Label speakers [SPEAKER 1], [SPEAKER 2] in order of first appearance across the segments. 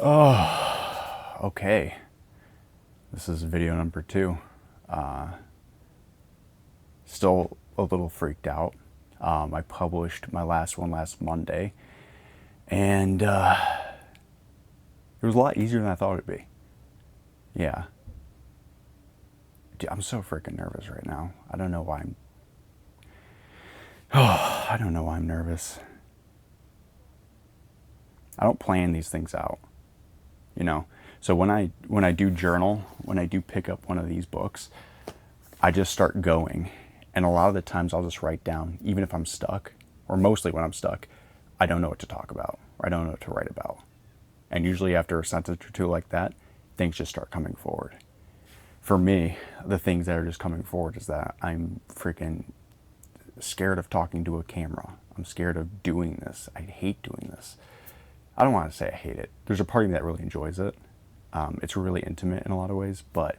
[SPEAKER 1] Oh, okay. This is video number 2. Still a little freaked out. I published my last one last Monday, and it was a lot easier than I thought it'd be. Yeah. Dude, I'm so freaking nervous right now. I don't know why I'm. Oh, I don't know why I'm nervous. I don't plan these things out, you know. So when I do journal, when I do pick up one of these books, I just start going. And a lot of the times I'll just write down, even if I'm stuck, or mostly when I'm stuck, I don't know what to talk about, or I don't know what to write about. And usually after a sentence or two like that, things just start coming forward. For me, the things that are just coming forward is that I'm freaking scared of talking to a camera. I'm scared of doing this. I hate doing this. I don't want to say I hate it. There's a part of me that really enjoys it. It's really intimate in a lot of ways, but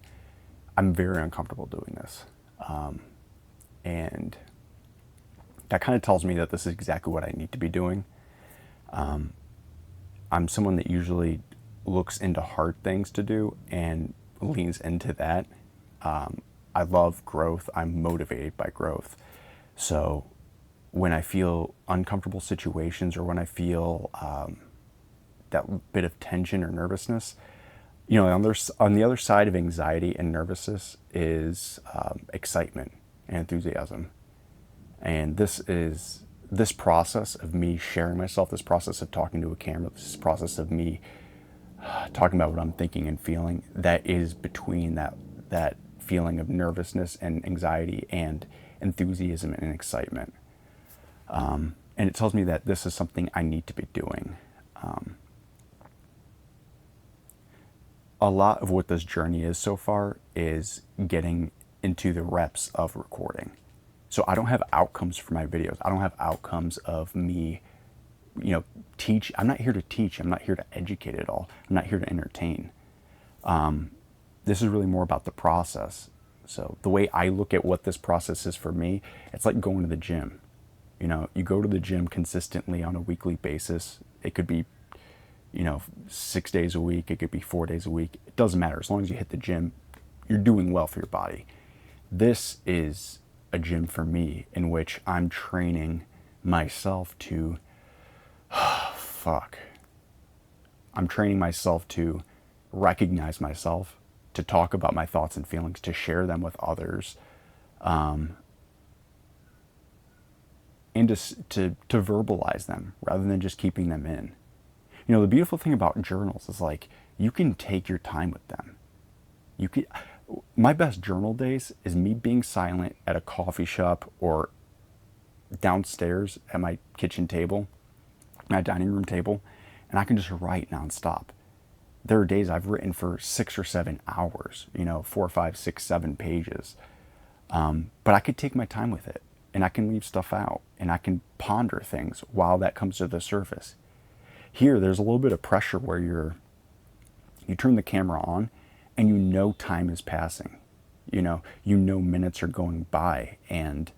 [SPEAKER 1] I'm very uncomfortable doing this. And that kind of tells me that this is exactly what I need to be doing. I'm someone that usually looks into hard things to do and leans into that. I love growth. I'm motivated by growth. So when I feel uncomfortable situations, or when I feel that bit of tension or nervousness, you know, on the other side of anxiety and nervousness is excitement and enthusiasm. And this process of me sharing myself, this process of talking to a camera, this process of me talking about what I'm thinking and feeling, that is between that feeling of nervousness and anxiety and enthusiasm and excitement. And it tells me that this is something I need to be doing. A lot of what this journey is so far is getting into the reps of recording. So I don't have outcomes for my videos. I don't have outcomes of me, you know, teach. I'm not here to teach. I'm not here to educate at all. I'm not here to entertain. This is really more about the process. So the way I look at what this process is for me, it's like going to the gym. You know, you go to the gym consistently on a weekly basis. It could be, you know, 6 days a week. It could be 4 days a week. It doesn't matter. As long as you hit the gym, you're doing well for your body. This is a gym for me in which I'm training myself to, I'm training myself to recognize myself, to talk about my thoughts and feelings, to share them with others, and to verbalize them rather than just keeping them in. You know, the beautiful thing about journals is, like, you can take your time with them. My best journal days is me being silent at a coffee shop or downstairs at my kitchen table, my dining room table, and I can just write nonstop. There are days I've written for 6 or 7 hours, you know, 4, 5, 6, 7 pages. But I could take my time with it, and I can leave stuff out, and I can ponder things while that comes to the surface. Here, there's a little bit of pressure where you turn the camera on, and you know time is passing. You know minutes are going by, and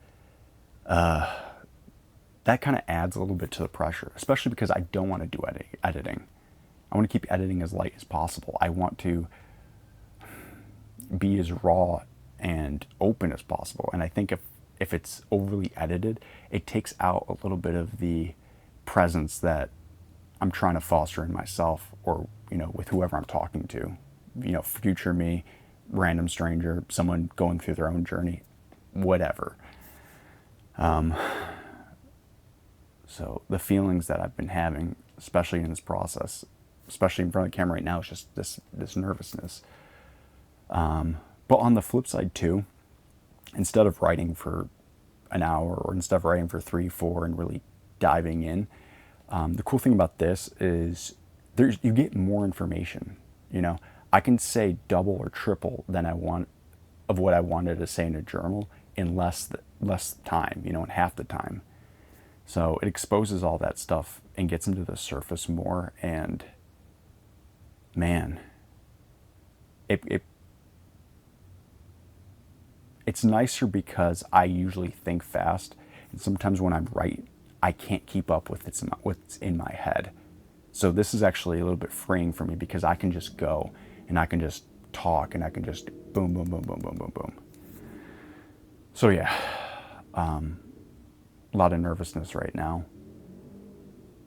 [SPEAKER 1] that kind of adds a little bit to the pressure, especially because I don't want to do editing. I want to keep editing as light as possible. I want to be as raw and open as possible. And I think if it's overly edited, it takes out a little bit of the presence that I'm trying to foster in myself, or, you know, with whoever I'm talking to. You know, future me, random stranger, someone going through their own journey, whatever. So the feelings that I've been having, especially in this process, especially in front of the camera right now, is just this nervousness. But on the flip side too, instead of writing for an hour, or instead of writing for 3, 4 and really diving in, the cool thing about this is you get more information. You know, I can say double or triple than I want of what I wanted to say in a journal in less time, you know, in half the time. So it exposes all that stuff and gets into the surface more. And man, it's nicer because I usually think fast, and sometimes when I write, I can't keep up with what's in my head. So this is actually a little bit freeing for me because I can just go and I can just talk and I can just boom, boom, boom, boom, boom, boom, boom. So yeah, a lot of nervousness right now,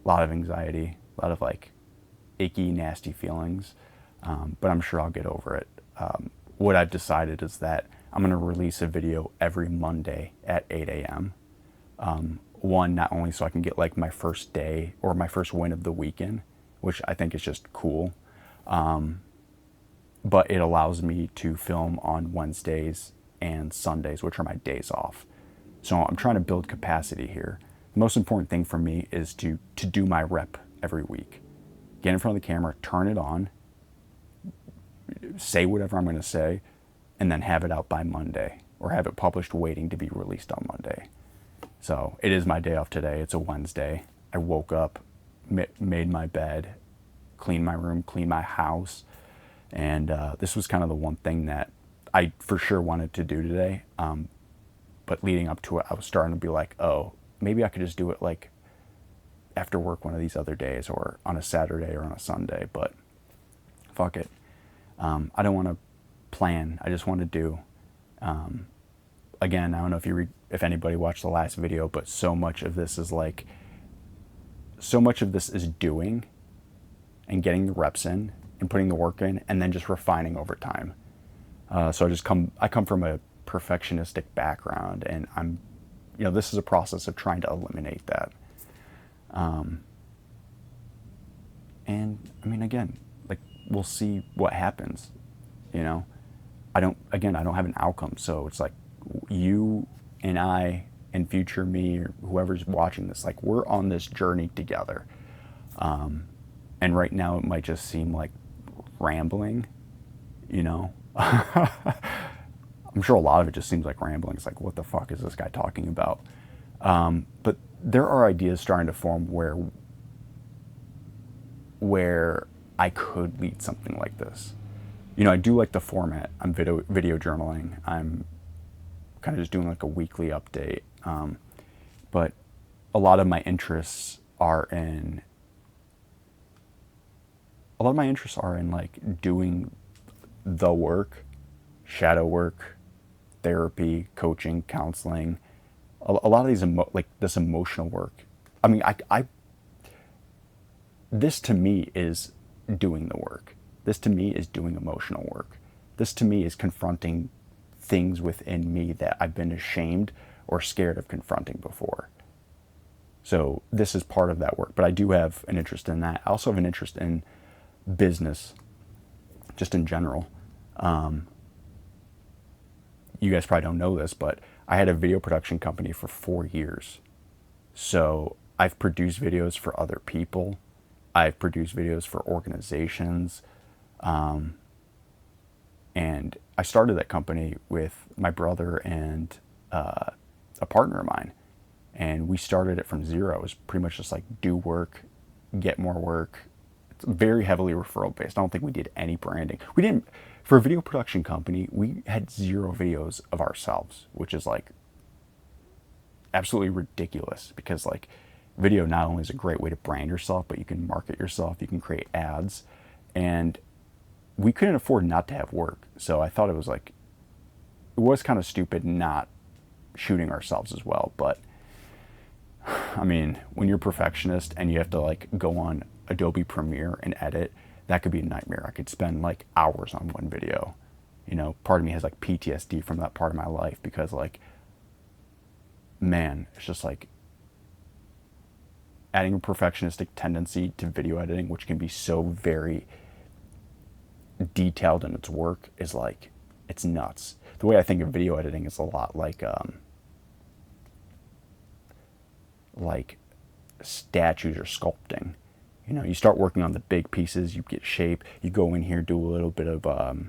[SPEAKER 1] a lot of anxiety, a lot of like icky, nasty feelings, but I'm sure I'll get over it. What I've decided is that I'm going to release a video every Monday at 8 a.m. One, not only so I can get like my first day or my first win of the weekend, which I think is just cool, but it allows me to film on Wednesdays and Sundays, which are my days off. So I'm trying to build capacity here. The most important thing for me is to do my rep every week. Get in front of the camera, turn it on, say whatever I'm going to say, and then have it out by Monday or have it published waiting to be released on Monday. So it is my day off today. It's a Wednesday. I woke up, made my bed, cleaned my room, cleaned my house. And this was kind of the one thing that I for sure wanted to do today. But leading up to it, I was starting to be like, oh, maybe I could just do it like after work one of these other days or on a Saturday or on a Sunday. But fuck it. I don't want to plan. I just want to do. Again, I don't know if anybody watched the last video, but so much of this is doing and getting the reps in and putting the work in and then just refining over time. So I come from a perfectionistic background, and this is a process of trying to eliminate that. And I mean, again, like we'll see what happens, I don't have an outcome. So it's like you and I and future me or whoever's watching this, like we're on this journey together. And right now it might just seem like rambling, I'm sure a lot of it just seems like rambling. It's like, what the fuck is this guy talking about? But there are ideas starting to form where I could lead something like this. I do like the format. I'm video journaling. I'm kind of just doing like a weekly update. But a lot of my interests are in like doing the work, shadow work, therapy, coaching, counseling, a lot of these this emotional work. I mean, this to me is doing the work. This to me is doing emotional work. This to me is confronting things within me that I've been ashamed or scared of confronting before. So this is part of that work, but I do have an interest in that. I also have an interest in business, just in general. You guys probably don't know this, but I had a video production company for 4 years. So I've produced videos for other people. I've produced videos for organizations. And I started that company with my brother and a partner of mine. And we started it from zero. It was pretty much just like do work, get more work. It's very heavily referral based. I don't think we did any branding. We didn't, for a video production company, we had 0 videos of ourselves, which is like absolutely ridiculous because like video not only is a great way to brand yourself, but you can market yourself, you can create ads, and we couldn't afford not to have work. So I thought it was kind of stupid not shooting ourselves as well. But I mean, when you're a perfectionist and you have to like go on Adobe Premiere and edit, that could be a nightmare. I could spend like hours on one video. Part of me has like PTSD from that part of my life because like, man, it's just like adding a perfectionistic tendency to video editing, which can be so very detailed in its work, is like, it's nuts. The way I think of video editing is a lot like statues or sculpting. You start working on the big pieces, you get shape, you go in here, do a little bit of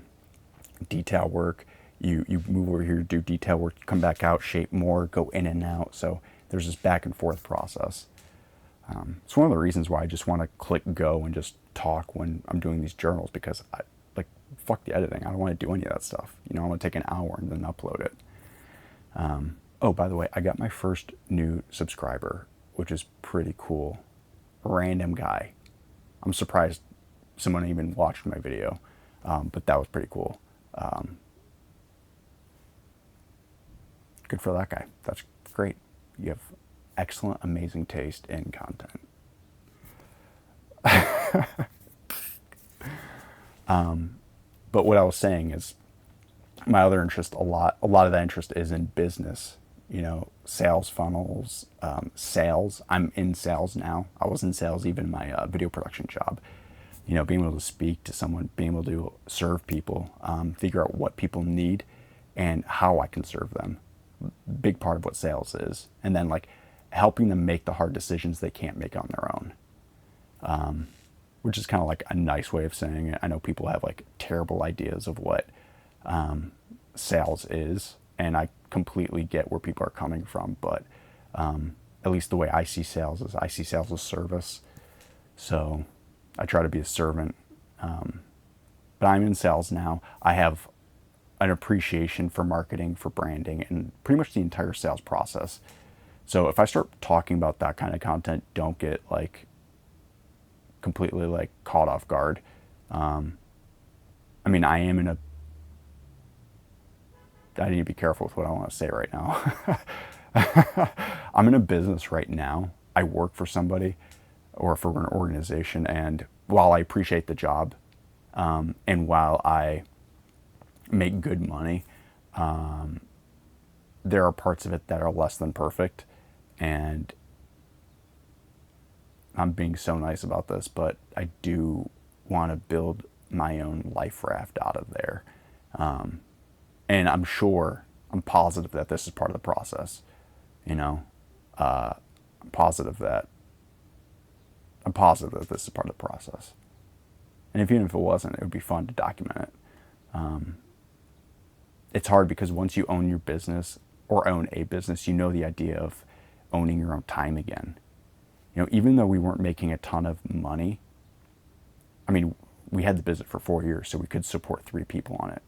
[SPEAKER 1] detail work, you move over here, do detail work, you come back out, shape more, go in and out. So there's this back and forth process. It's one of the reasons why I just want to click go and just talk when I'm doing these journals, because fuck the editing. I don't want to do any of that stuff. I want to take an hour and then upload it. Oh, by the way, I got my first new subscriber, which is pretty cool. Random guy. I'm surprised someone even watched my video, but that was pretty cool. Good for that guy. That's great. You have excellent, amazing taste in content. But what I was saying is my other interest, a lot of that interest is in business, sales funnels, sales. I'm in sales now. I was in sales even in my video production job. Being able to speak to someone, being able to serve people, figure out what people need and how I can serve them. Big part of what sales is. And then like helping them make the hard decisions they can't make on their own. Which is kind of like a nice way of saying it. I know people have like terrible ideas of what sales is, and I completely get where people are coming from, but at least the way I see sales is I see sales as service. So I try to be a servant. But I'm in sales now. I have an appreciation for marketing, for branding, and pretty much the entire sales process. So if I start talking about that kind of content, don't get like completely like caught off guard. I mean, I need to be careful with what I want to say right now. I'm in a business right now. I work for somebody or for an organization, and while I appreciate the job, and while I make good money, there are parts of it that are less than perfect, and I'm being so nice about this, but I do want to build my own life raft out of there. And I'm positive that this is part of the process. I'm positive that this is part of the process. And even if it wasn't, it would be fun to document it. It's hard because once you own your business or own a business, the idea of owning your own time again. Even though we weren't making a ton of money, I mean, we had the business for 4 years, so we could support 3 people on it.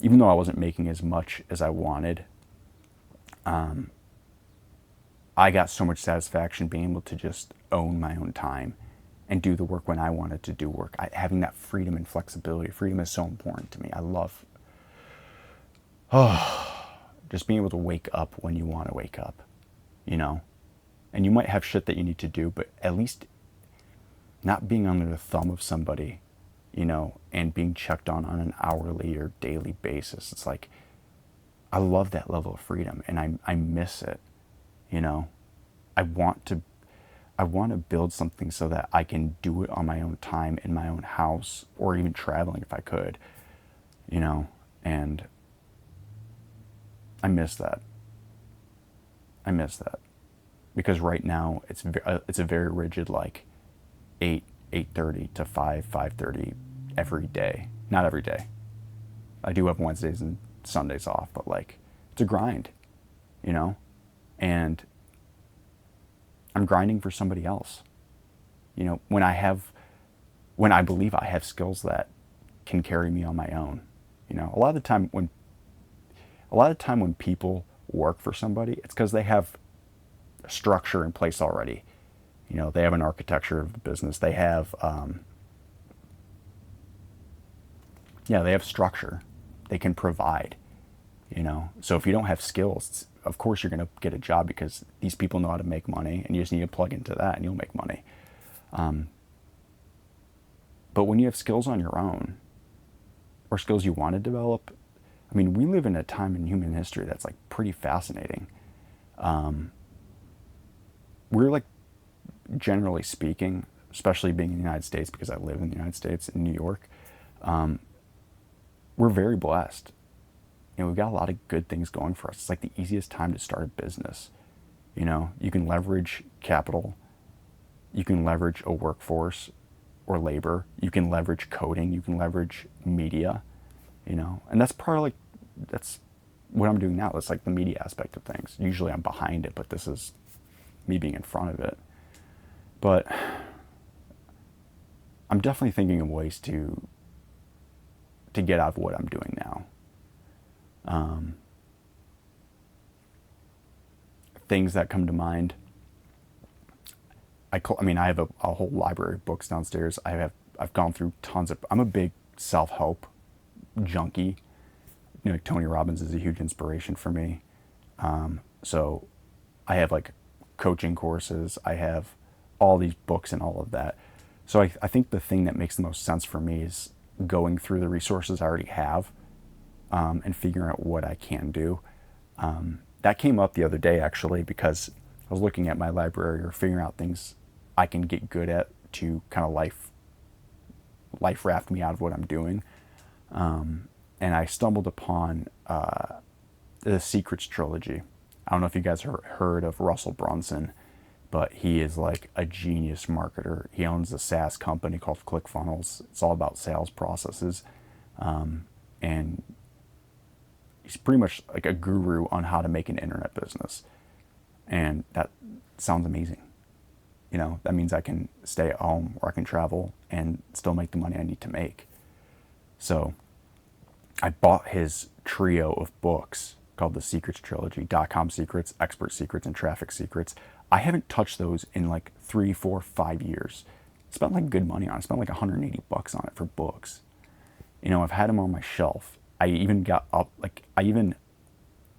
[SPEAKER 1] Even though I wasn't making as much as I wanted, I got so much satisfaction being able to just own my own time and do the work when I wanted to do work. Having that freedom and flexibility. Freedom is so important to me. I love just being able to wake up when you want to wake up, And you might have shit that you need to do, but at least not being under the thumb of somebody, and being checked on an hourly or daily basis. It's like, I love that level of freedom, and I miss it, I want to build something so that I can do it on my own time in my own house, or even traveling if I could, and I miss that. Because right now it's a very rigid, like 8:30 to 5:30 every day. Not every day. I do have Wednesdays and Sundays off, but like it's a grind, and I'm grinding for somebody else. When I believe I have skills that can carry me on my own. A lot of the time when people work for somebody, it's because they have a structure in place already. They have an architecture of the business. They have, they have structure. They can provide, So if you don't have skills, of course you're going to get a job because these people know how to make money, and you just need to plug into that and you'll make money. But when you have skills on your own, or skills you want to develop, I mean, we live in a time in human history that's like pretty fascinating. We're like, generally speaking, especially being in the United States, because I live in the United States, in New York, we're very blessed. We've got a lot of good things going for us. It's like the easiest time to start a business. You can leverage capital. You can leverage a workforce or labor. You can leverage coding. You can leverage media, and that's that's what I'm doing now. It's like the media aspect of things. Usually I'm behind it, but this is me being in front of it. But I'm definitely thinking of ways to get out of what I'm doing now. Things that come to mind. I mean, I have a whole library of books downstairs. I've gone through tons of. I'm a big self-help junkie. You know, like Tony Robbins is a huge inspiration for me. So I have like coaching courses. I have all these books and all of that. So I think the thing that makes the most sense for me is going through the resources I already have, and figuring out what I can do. That came up the other day actually because I was looking at my library or figuring out things I can get good at to kind of life raft me out of what I'm doing. And I stumbled upon the Secrets trilogy. I don't know if you guys heard of Russell Brunson, but he is like a genius marketer. He owns a SaaS company called ClickFunnels. It's all about sales processes. And he's pretty much like a guru on how to make an internet business. And that sounds amazing. You know, that means I can stay at home or I can travel and still make the money I need to make. So I bought his trio of books called the Secrets Trilogy: .com Secrets, Expert Secrets, and Traffic Secrets. I haven't touched those in like 3, 4, 5 years. Spent like good money on it. Spent like $180 on it for books. You know, I've had them on my shelf. I even got up,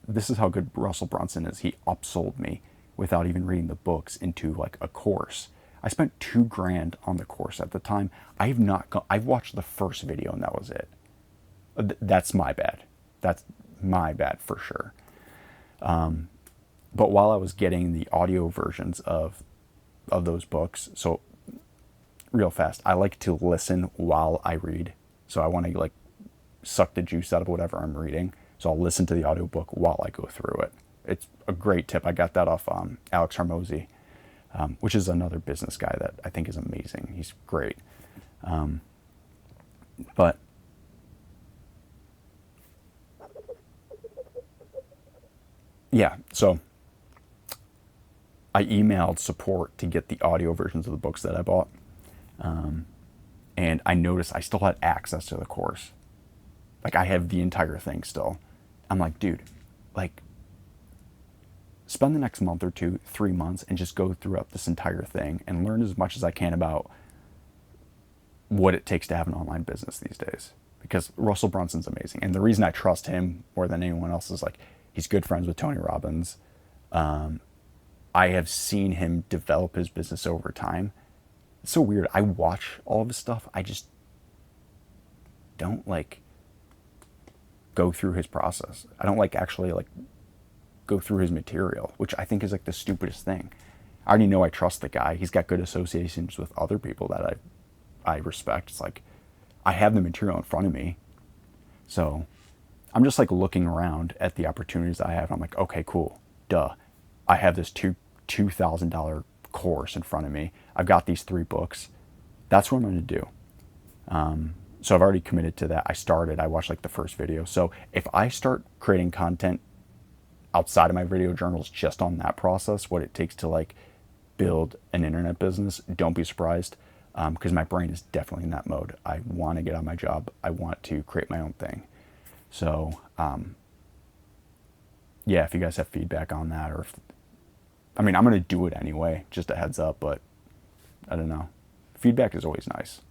[SPEAKER 1] this is how good Russell Brunson is. He upsold me without even reading the books into like a course. I spent $2,000 on the course at the time. I've watched the first video and that was it. That's my bad. That's my bad for sure. But while I was getting the audio versions of those books, so real fast, I like to listen while I read. So I want to like suck the juice out of whatever I'm reading. So I'll listen to the audiobook while I go through it. It's a great tip. I got that off Alex Hormozy, which is another business guy that I think is amazing. He's great. But yeah, so I emailed support to get the audio versions of the books that I bought. And I noticed I still had access to the course. Like I have the entire thing still. I'm like, dude, like spend the next month or 2, 3 months and just go throughout this entire thing and learn as much as I can about what it takes to have an online business these days. Because Russell Brunson's amazing. And the reason I trust him more than anyone else is like, he's good friends with Tony Robbins. I have seen him develop his business over time. It's so weird. I watch all of his stuff. I just don't like go through his process. I don't like actually like go through his material, which I think is like the stupidest thing. I already know I trust the guy. He's got good associations with other people that I respect. It's like I have the material in front of me. So I'm just like looking around at the opportunities I have. I'm like, okay, cool. Duh. I have this $2,000 course in front of me. I've got these 3 books. That's what I'm going to do. So I've already committed to that. I watched like the first video. So if I start creating content outside of my video journals just on that process, what it takes to like build an internet business, don't be surprised, because my brain is definitely in that mode. I want to get on my job. I want to create my own thing. So yeah, if you guys have feedback on that, or I'm going to do it anyway, just a heads up, but I don't know. Feedback is always nice.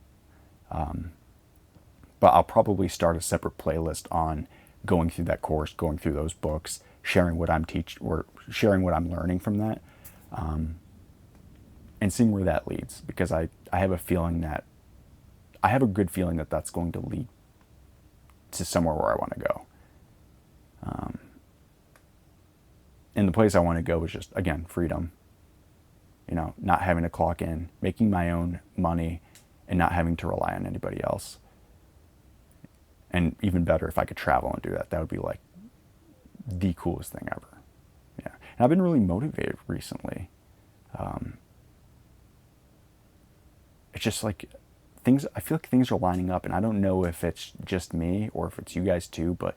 [SPEAKER 1] But I'll probably start a separate playlist on going through that course, going through those books, sharing what I'm sharing what I'm learning from that, and seeing where that leads. Because I have a good feeling that that's going to lead to somewhere where I want to go. And the place I want to go is just, again, freedom. You know, not having to clock in, making my own money, and not having to rely on anybody else. And even better, if I could travel and do that, that would be like the coolest thing ever. Yeah. And I've been really motivated recently. It's just like I feel like things are lining up, and I don't know if it's just me or if it's you guys too, but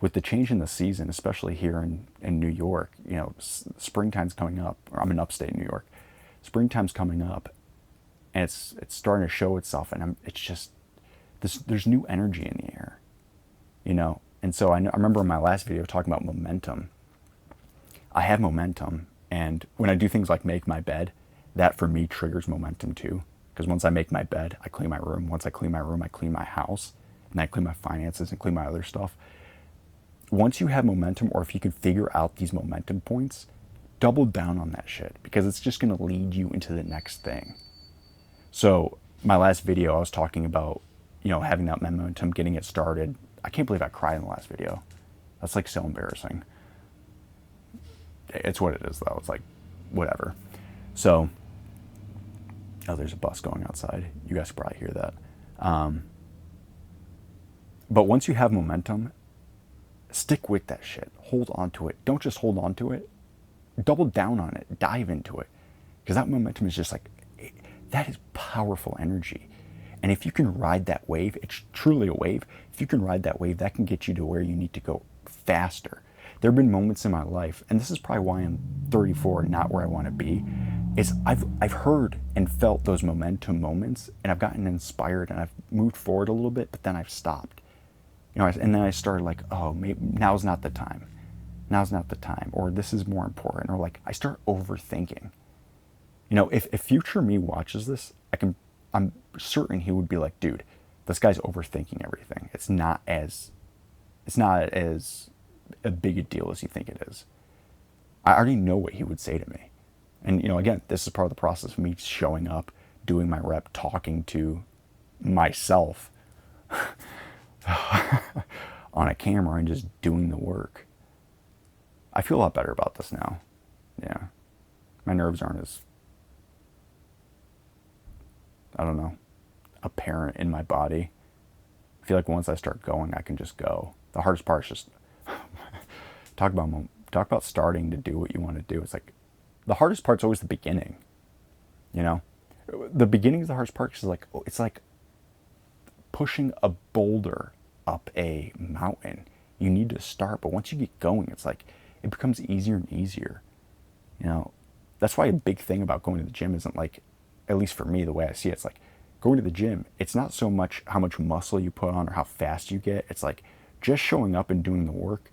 [SPEAKER 1] with the change in the season, especially here in New York, you know, springtime's coming up. Or I'm in upstate New York. Springtime's coming up, and it's starting to show itself, and it's just there's new energy in the air, you know. And so I remember in my last video talking about momentum. I have momentum, and when I do things like make my bed, that for me triggers momentum too. Because once I make my bed, I clean my room. Once I clean my room, I clean my house. And I clean my finances and clean my other stuff. Once you have momentum, or if you can figure out these momentum points, double down on that shit, because it's just going to lead you into the next thing. So my last video, I was talking about, having that momentum, getting it started. I can't believe I cried in the last video. That's like so embarrassing. It's what it is though. It's like, whatever. So, oh, there's a bus going outside. You guys can probably hear that. But once you have momentum, stick with that shit. Hold on to it. Don't just hold on to it. Double down on it. Dive into it. Because that momentum is just like, that is powerful energy. And if you can ride that wave, it's truly a wave. If you can ride that wave, that can get you to where you need to go faster. There have been moments in my life, and this is probably why I'm 34 and not where I want to be, is I've heard and felt those momentum moments, and I've gotten inspired, and I've moved forward a little bit, but then I've stopped. And then I started like, oh, maybe now's not the time. Now's not the time. Or this is more important. Or like, I start overthinking. If future me watches this, I'm certain he would be like, dude, this guy's overthinking everything. It's not as a big a deal as you think it is. I already know what he would say to me. And, again, this is part of the process of me showing up, doing my rep, talking to myself on a camera and just doing the work. I feel a lot better about this now. Yeah. My nerves aren't as, I don't know, apparent in my body. I feel like once I start going, I can just go. The hardest part is just talk about starting to do what you want to do. It's like the hardest part's always the beginning. The beginning is the hardest part, because it's like pushing a boulder up a mountain. You need to start, but once you get going, it's like it becomes easier and easier. That's why a big thing about going to the gym isn't like, at least for me, the way I see it, it's like going to the gym, it's not so much how much muscle you put on or how fast you get. It's like just showing up and doing the work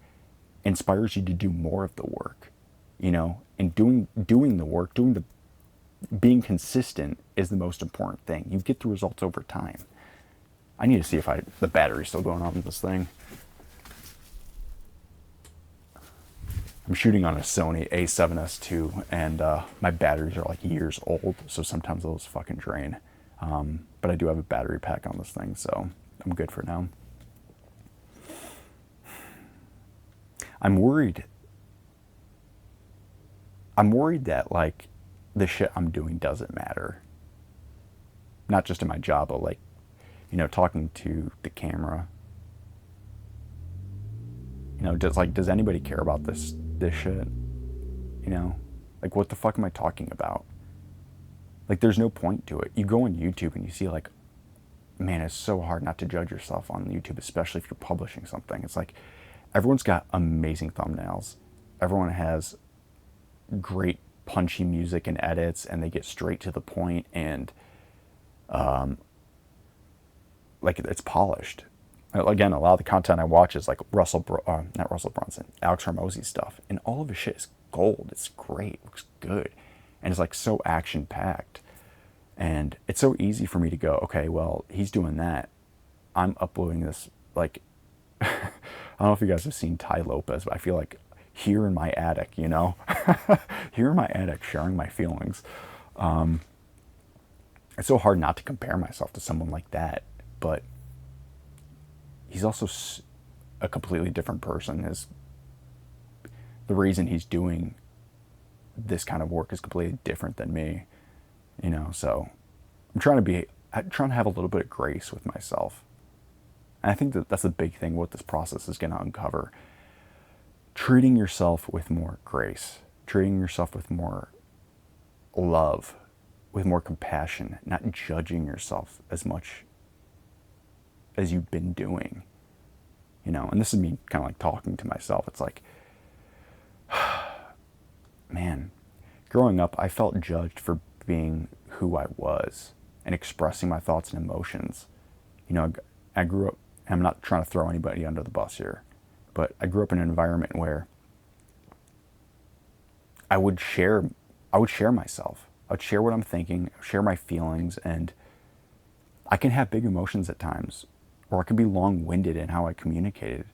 [SPEAKER 1] inspires you to do more of the work, and doing the work, being consistent is the most important thing. You get the results over time. I need to see if the battery's still going on with this thing. I'm shooting on a Sony A7S II, and my batteries are like years old, so sometimes those fucking drain. But I do have a battery pack on this thing, so I'm good for now. I'm worried that like the shit I'm doing doesn't matter. Not just in my job, but like, talking to the camera. Does anybody care about this shit? Like, what the fuck am I talking about? Like, there's no point to it. You go on YouTube and you see like, man, it's so hard not to judge yourself on YouTube, especially if you're publishing something. It's like, everyone's got amazing thumbnails. Everyone has great punchy music and edits, and they get straight to the point, and like it's polished. Again, a lot of the content I watch is like Alex Hormozy stuff, and all of his shit is gold. It's great, looks good, and it's like so action packed. And it's so easy for me to go, okay, well, he's doing that. I'm uploading this, like, I don't know if you guys have seen Ty Lopez, but I feel like here in my attic, here in my attic, sharing my feelings. It's so hard not to compare myself to someone like that, but he's also a completely different person. The reason he's doing this kind of work is completely different than me, so I'm trying to have a little bit of grace with myself. And I think that's a big thing what this process is going to uncover. Treating yourself with more grace, treating yourself with more love, with more compassion, not judging yourself as much as you've been doing, and this is me kind of like talking to myself. It's like, man, growing up, I felt judged for being who I was and expressing my thoughts and emotions. I grew up, and I'm not trying to throw anybody under the bus here, but I grew up in an environment where I would share myself. I'd share what I'm thinking, share my feelings, and I can have big emotions at times, or I can be long-winded in how I communicated,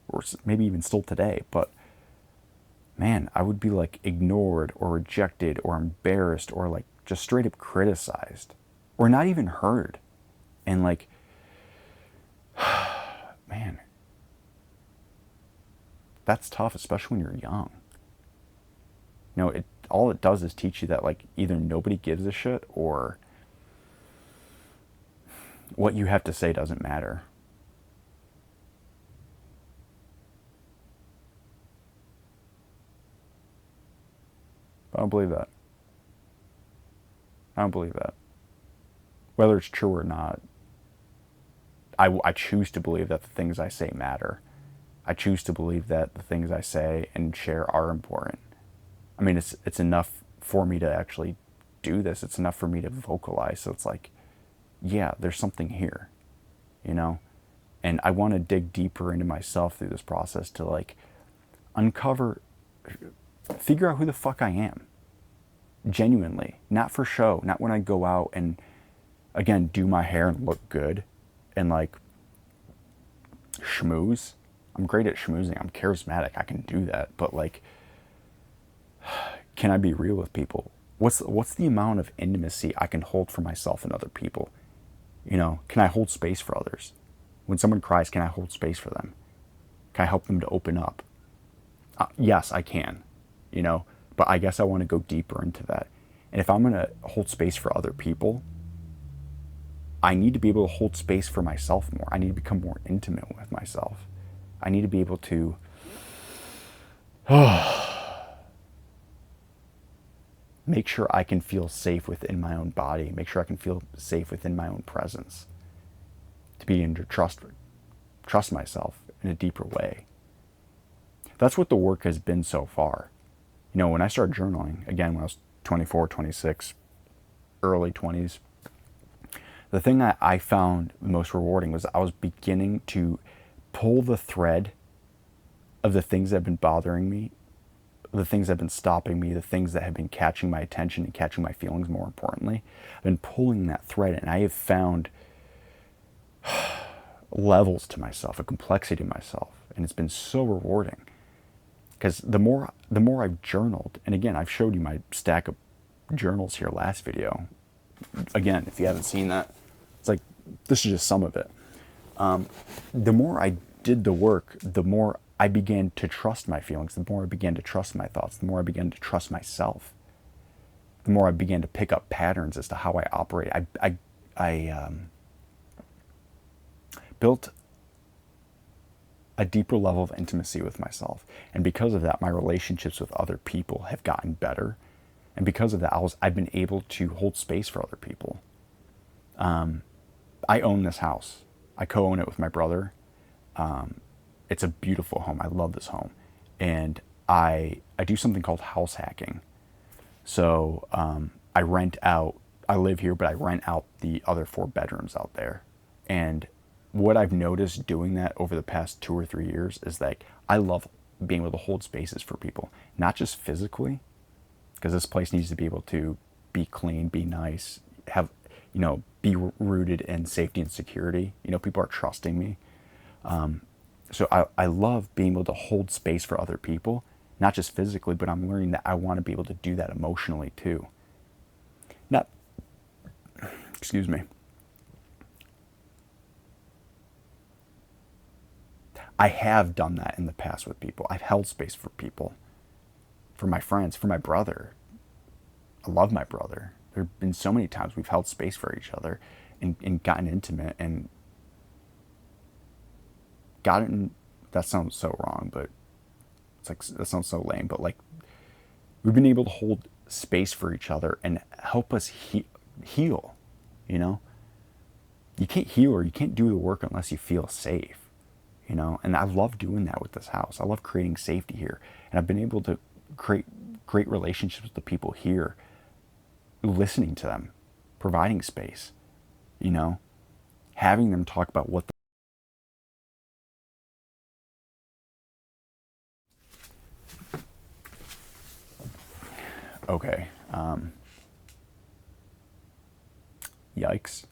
[SPEAKER 1] or maybe even still today. But man, I would be like ignored or rejected or embarrassed or like just straight up criticized or not even heard. And like, man, that's tough, especially when you're young. All it does is teach you that like either nobody gives a shit or what you have to say doesn't matter. I don't believe that. I don't believe that. Whether it's true or not, I choose to believe that the things I say matter. I choose to believe that the things I say and share are important. I mean, it's enough for me to actually do this. It's enough for me to vocalize. So it's like, yeah, there's something here, you know? And I want to dig deeper into myself through this process to like uncover, figure out who the fuck I am. Genuinely. Not for show. Not when I go out and, again, do my hair and look good and like schmooze. I'm great at schmoozing. I'm charismatic. I can do that. But like, can I be real with people? What's the amount of intimacy I can hold for myself and other people? You know, can I hold space for others? When someone cries, can I hold space for them? Can I help them to open up? Yes, I can, you know, but I guess I want to go deeper into that. And if I'm going to hold space for other people, I need to be able to hold space for myself more. I need to become more intimate with myself. I need to be able to make sure I can feel safe within my own body, make sure I can feel safe within my own presence, to begin to trust myself in a deeper way. That's what the work has been so far. You know, when I started journaling, again, when I was 24, 26, early 20s, the thing that I found most rewarding was I was beginning to pull the thread of the things that have been bothering me, the things that have been stopping me, the things that have been catching my attention and catching my feelings, more importantly. I've been pulling that thread, and I have found levels to myself, a complexity to myself, and it's been so rewarding. Because the more I've journaled, and again, I've showed you my stack of journals here last video. Again, if you haven't seen that, it's like, this is just some of it. The more I did the work, the more I began to trust my feelings, the more I began to trust my thoughts, the more I began to trust myself, the more I began to pick up patterns as to how I operate. I built a deeper level of intimacy with myself. And because of that, my relationships with other people have gotten better. And because of that, I've been able to hold space for other people. I own this house. I co-own it with my brother. It's a beautiful home. I love this home. And I do something called house hacking. So I live here, but I rent out the other 4 bedrooms out there. And what I've noticed doing that over the past 2 or 3 years is that I love being able to hold spaces for people, not just physically, because this place needs to be able to be clean, be nice, have, be rooted in safety and security. People are trusting me. So I love being able to hold space for other people, not just physically, but I'm learning that I want to be able to do that emotionally too. Not, excuse me. I have done that in the past with people. I've held space for people, for my friends, for my brother. I love my brother. There have been so many times we've held space for each other and gotten intimate and gotten, that sounds so wrong, but it's like, that sounds so lame, but like we've been able to hold space for each other and help us heal, You can't heal or you can't do the work unless you feel safe. And I love doing that with this house. I love creating safety here. And I've been able to create great relationships with the people here, listening to them, providing space, having them talk about what okay. Yikes.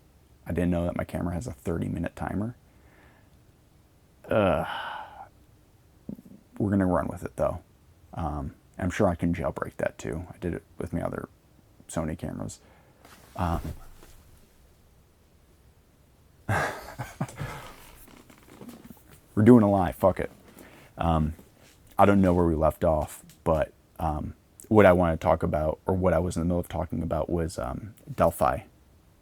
[SPEAKER 1] I didn't know that my camera has a 30-minute timer. We're going to run with it, though. I'm sure I can jailbreak that, too. I did it with my other Sony cameras. We're doing a live. Fuck it. I don't know where we left off, but what I want to talk about, or what I was in the middle of talking about, was Delphi.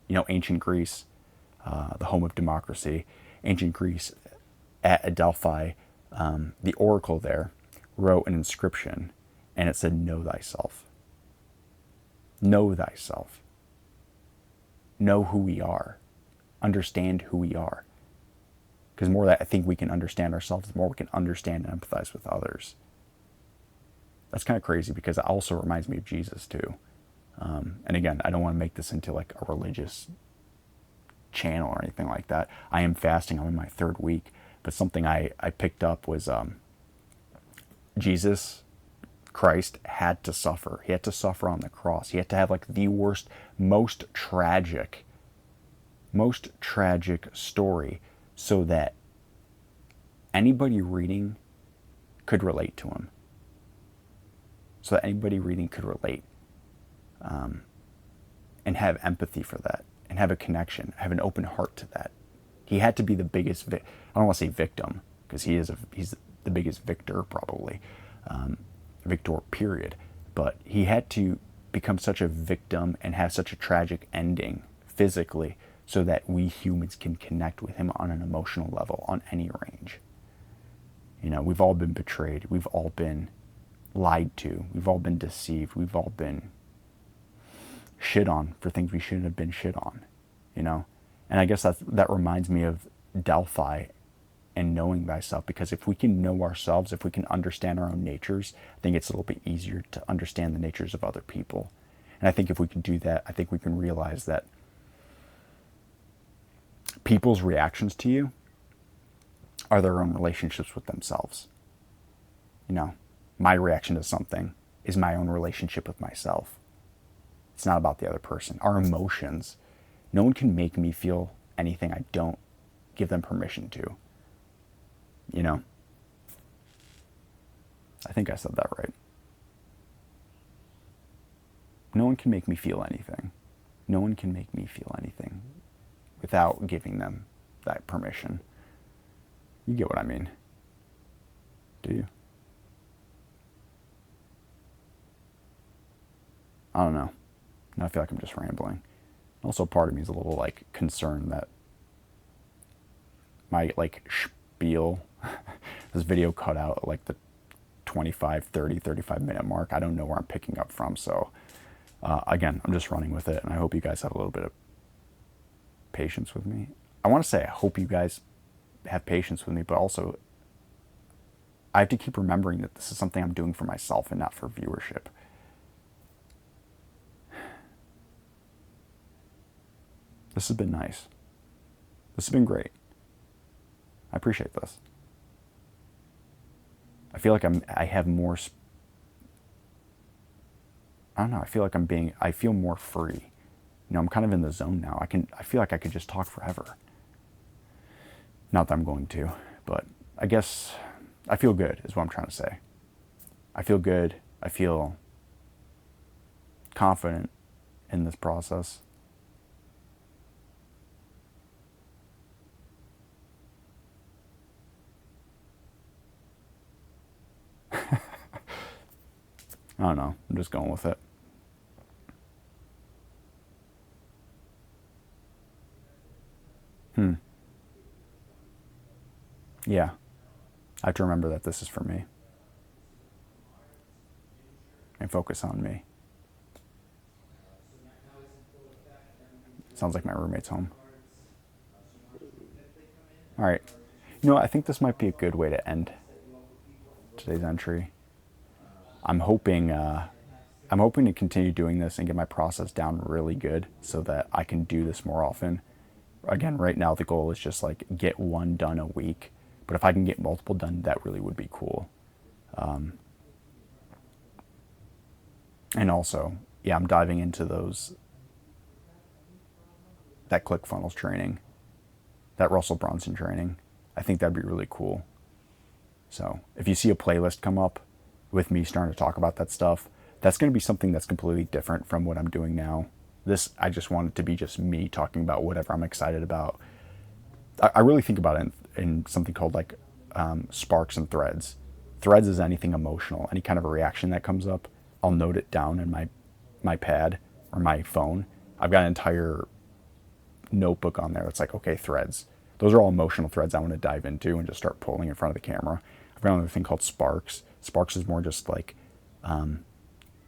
[SPEAKER 1] You know, ancient Greece, the home of democracy. Ancient Greece, at Delphi, the oracle there wrote an inscription, and it said, "Know thyself. Know thyself. Know who we are. Understand who we are." Because the more that I think we can understand ourselves, the more we can understand and empathize with others. That's kind of crazy, because it also reminds me of Jesus, too. And again, I don't want to make this into like a religious channel or anything like that. I am fasting. I'm in my 3rd week. But something I picked up was Jesus Christ had to suffer. He had to suffer on the cross. He had to have like the worst, most tragic story, so that anybody reading could relate to him. So that anybody reading could relate, and have empathy for that, and have a connection, have an open heart to that. He had to be the biggest, I don't want to say victim, because he's the biggest victor, probably, victor, period. But he had to become such a victim and have such a tragic ending physically, so that we humans can connect with him on an emotional level, on any range. You know, we've all been betrayed. We've all been lied to. We've all been deceived. We've all been shit on for things we shouldn't have been shit on, you know? And I guess that reminds me of Delphi and knowing thyself, because if we can know ourselves, if we can understand our own natures, I think it's a little bit easier to understand the natures of other people. And I think if we can do that, I think we can realize that people's reactions to you are their own relationships with themselves. You know, my reaction to something is my own relationship with myself. It's not about the other person. Our emotions, no one can make me feel anything I don't give them permission to. You know? I think I said that right. No one can make me feel anything. No one can make me feel anything without giving them that permission. You get what I mean? Do you? I don't know. Now I feel like I'm just rambling. Also, part of me is a little like concerned that my like spiel, this video cut out at like the 25, 30, 35 minute mark. I don't know where I'm picking up from. So again, I'm just running with it, and I hope you guys have a little bit of patience with me. I want to say I hope you guys have patience with me, but also I have to keep remembering that this is something I'm doing for myself and not for viewership. This has been nice. This has been great. I appreciate this. I feel like I have more, I don't know, I feel more free. You know, I'm kind of in the zone now. I feel like I could just talk forever. Not that I'm going to, but I guess I feel good is what I'm trying to say. I feel good. I feel confident in this process. I don't know. I'm just going with it. Yeah. I have to remember that this is for me. And focus on me. Sounds like my roommate's home. All right. You know what? I think this might be a good way to end today's entry. I'm hoping to continue doing this and get my process down really good so that I can do this more often. Again, right now the goal is just like get one done a week. But if I can get multiple done, that really would be cool. And also, yeah, I'm diving into those that ClickFunnels training, that Russell Brunson training. I think that'd be really cool. So if you see a playlist come up with me starting to talk about that stuff, that's going to be something that's completely different from what I'm doing now. This, I just want it to be just me talking about whatever I'm excited about. I really think about it in something called like sparks and threads. Threads is anything emotional, any kind of a reaction that comes up, I'll note it down in my pad or my phone. I've got an entire notebook on there. It's like, okay, threads. Those are all emotional threads I want to dive into and just start pulling in front of the camera. I've got another thing called sparks. Sparks is more just like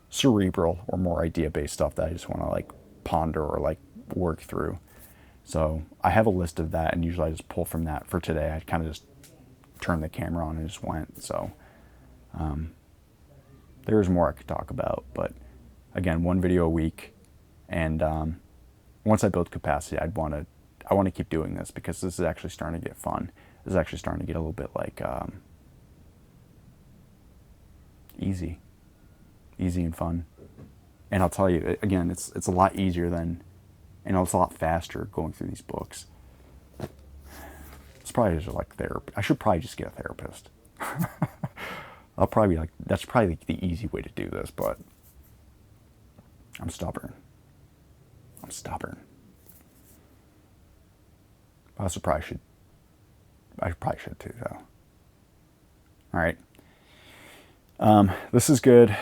[SPEAKER 1] cerebral or more idea-based stuff that I just want to like ponder or like work through. So I have a list of that, and usually I just pull from that. For today, I kind of just turned the camera on and just went. So there's more I could talk about, but again, 1 video a week, and once I build capacity, I want to keep doing this because this is actually starting to get fun. This is actually starting to get a little bit like easy and fun. And I'll tell you again, it's a lot easier than, it's a lot faster going through these books. It's probably just like therapy. I should probably just get a therapist. I'll probably be like, that's probably the easy way to do this, but I'm stubborn. I probably should too, though. All right. This is good.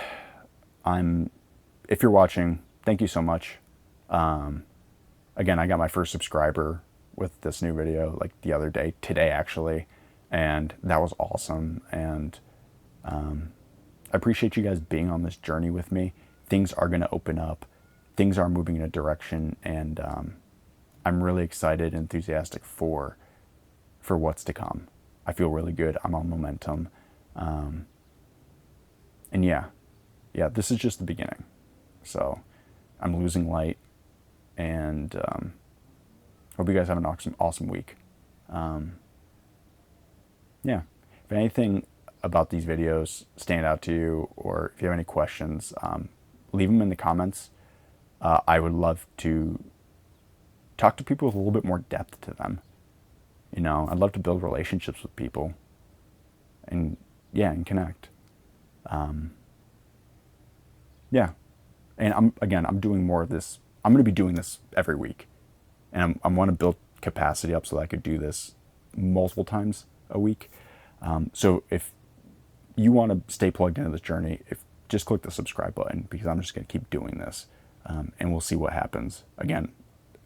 [SPEAKER 1] If you're watching, thank you so much. Again, I got my first subscriber with this new video like the other day, today actually, and that was awesome. And I appreciate you guys being on this journey with me. Things are going to open up. Things are moving in a direction, and I'm really excited and enthusiastic for what's to come. I feel really good. I'm on momentum. And yeah, this is just the beginning. So I'm losing light, and hope you guys have an awesome week. Yeah, if anything about these videos stand out to you, or if you have any questions, leave them in the comments. I would love to talk to people with a little bit more depth to them. I'd love to build relationships with people and connect. And I'm doing more of this. I'm going to be doing this every week, and I want to build capacity up so that I could do this multiple times a week. So if you want to stay plugged into this journey, just click the subscribe button, because I'm just going to keep doing this, and we'll see what happens. Again,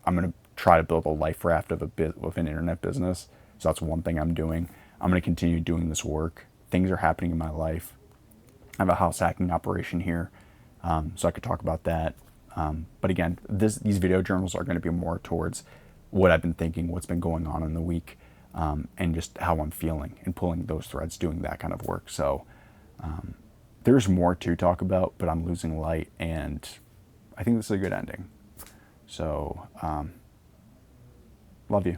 [SPEAKER 1] I'm going to try to build a life raft of an internet business. So that's one thing I'm doing. I'm going to continue doing this work. Things are happening in my life. I have a house hacking operation here, so I could talk about that. But again, these video journals are going to be more towards what I've been thinking, what's been going on in the week, and just how I'm feeling, and pulling those threads, doing that kind of work. So there's more to talk about, but I'm losing light, and I think this is a good ending. So love you.